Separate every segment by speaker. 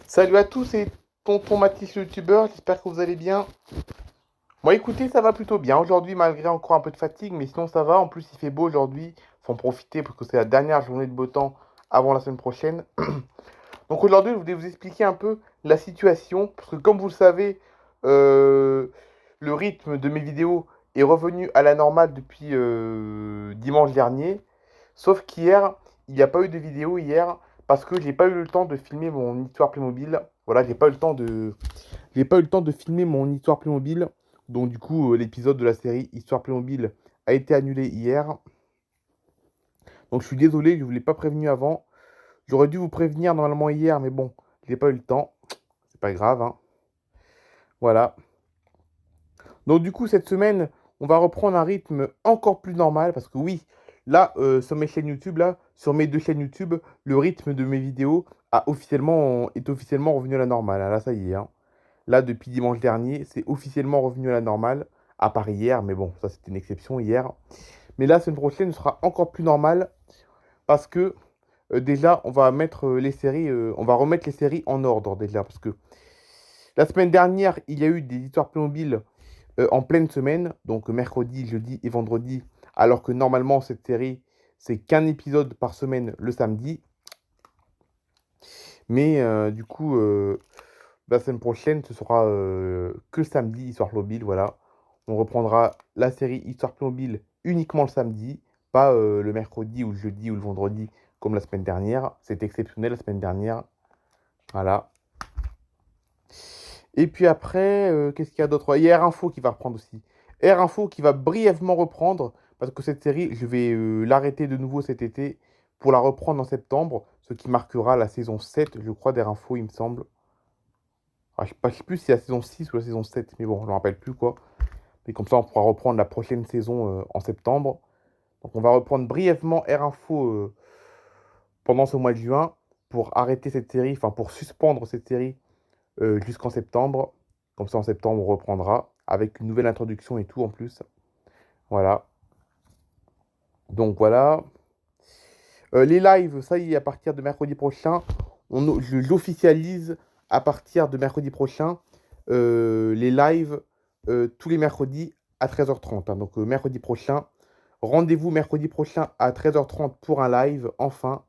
Speaker 1: Salut à tous, c'est Tonton Mathis le youtubeur, j'espère que vous allez bien. Moi écoutez, ça va plutôt bien aujourd'hui malgré encore un peu de fatigue, mais sinon ça va. En plus il fait beau aujourd'hui, faut en profiter parce que c'est la dernière journée de beau temps avant la semaine prochaine. Donc aujourd'hui je voulais vous expliquer un peu la situation, parce que comme vous le savez, euh, le rythme de mes vidéos est revenu à la normale depuis dimanche dernier. Sauf qu'hier, il n'y a pas eu de vidéo hier parce que j'ai pas eu le temps de filmer mon histoire Playmobil. Voilà, j'ai pas eu le temps de filmer mon histoire Playmobil. Donc du coup, l'épisode de la série Histoire Playmobil a été annulé hier. Donc je suis désolé, je vous l'ai pas prévenu avant. J'aurais dû vous prévenir normalement hier, mais bon, j'ai pas eu le temps. C'est pas grave, hein. Voilà. Donc du coup, cette semaine, on va reprendre un rythme encore plus normal parce que oui, là, sur mes chaînes YouTube, là, sur mes deux chaînes YouTube, le rythme de mes vidéos est officiellement revenu à la normale, hein. Là, ça y est, hein. Là, depuis dimanche dernier, c'est officiellement revenu à la normale, à part hier, mais bon, ça c'était une exception hier. Mais là, la semaine prochaine sera encore plus normale parce que déjà, on va mettre les séries, on va remettre les séries en ordre déjà parce que la semaine dernière, il y a eu des histoires Playmobil en pleine semaine, donc mercredi, jeudi et vendredi, alors que normalement cette série, c'est qu'un épisode par semaine le samedi. Mais du coup, la semaine prochaine, ce sera que samedi, Histoire Playmobil, voilà. On reprendra la série Histoire Playmobil uniquement le samedi, pas le mercredi ou le jeudi ou le vendredi comme la semaine dernière. C'était exceptionnel la semaine dernière. Voilà. Et puis après, qu'est-ce qu'il y a d'autre? Il y a Air Info qui va reprendre aussi. Air Info qui va brièvement reprendre, parce que cette série, je vais l'arrêter de nouveau cet été pour la reprendre en septembre, ce qui marquera la saison 7, je crois, d'Air Info, il me semble. Ah, je sais plus si c'est la saison 6 ou la saison 7, mais bon, je ne me rappelle plus quoi. Mais comme ça, on pourra reprendre la prochaine saison en septembre. Donc on va reprendre brièvement Air Info pendant ce mois de juin pour arrêter cette série, enfin pour suspendre cette série jusqu'en septembre. Comme ça, en septembre, on reprendra avec une nouvelle introduction et tout en plus. Voilà. Donc voilà. Les lives, ça y est, à partir de mercredi prochain, je l'officialise à partir de mercredi prochain. Les lives tous les mercredis à 13h30, hein. Donc mercredi prochain. Rendez-vous mercredi prochain à 13h30 pour un live, enfin.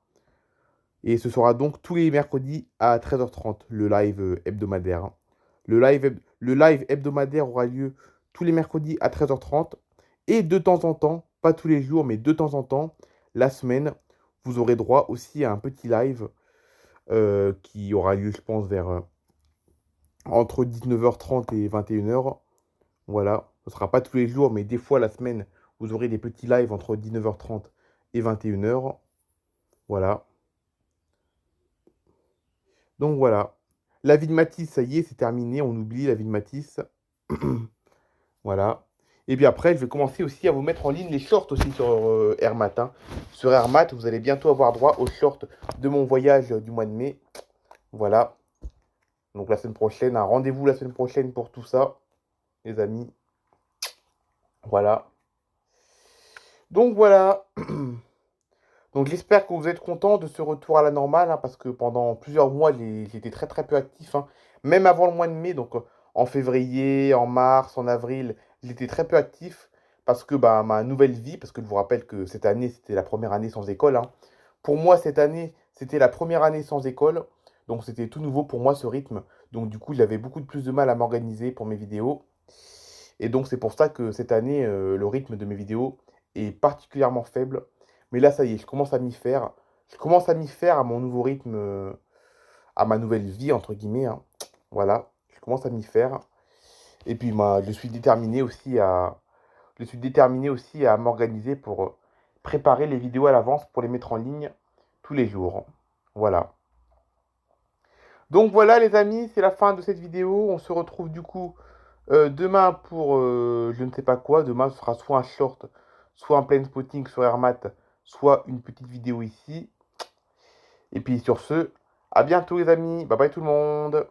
Speaker 1: Et ce sera donc tous les mercredis à 13h30, le live hebdomadaire, hein. Le live hebdomadaire aura lieu tous les mercredis à 13h30. Et de temps en temps, pas tous les jours, mais de temps en temps, la semaine, vous aurez droit aussi à un petit live qui aura lieu, je pense, vers entre 19h30 et 21h. Voilà, ce ne sera pas tous les jours, mais des fois la semaine, vous aurez des petits lives entre 19h30 et 21h. Voilà. Donc voilà. La vie de Matisse, ça y est, c'est terminé. On oublie la vie de Matisse. Voilà. Et puis après, je vais commencer aussi à vous mettre en ligne les shorts aussi sur Airmat, hein. Sur Airmat, vous allez bientôt avoir droit aux shorts de mon voyage du mois de mai. Voilà. Donc la semaine prochaine, un rendez-vous la semaine prochaine pour tout ça, les amis. Voilà. Donc voilà. Donc j'espère que vous êtes contents de ce retour à la normale, hein, parce que pendant plusieurs mois, j'étais très très peu actif, hein. Même avant le mois de mai, donc en février, en mars, en avril, j'étais très peu actif parce que bah, ma nouvelle vie, parce que je vous rappelle que cette année, c'était la première année sans école, hein. Pour moi, cette année, c'était la première année sans école, donc c'était tout nouveau pour moi ce rythme. Donc du coup, j'avais beaucoup de plus de mal à m'organiser pour mes vidéos. Et donc c'est pour ça que cette année, le rythme de mes vidéos est particulièrement faible. Mais là, ça y est, je commence à m'y faire. Je commence à m'y faire à mon nouveau rythme, à ma nouvelle vie, entre guillemets, hein. Voilà, je commence à m'y faire. Et puis, je suis déterminé aussi à m'organiser pour préparer les vidéos à l'avance pour les mettre en ligne tous les jours. Voilà. Donc voilà les amis, c'est la fin de cette vidéo. On se retrouve du coup demain pour je ne sais pas quoi. Demain ce sera soit un short, soit un plane spotting sur Airmat, soit une petite vidéo ici. Et puis sur ce, à bientôt les amis. Bye bye tout le monde.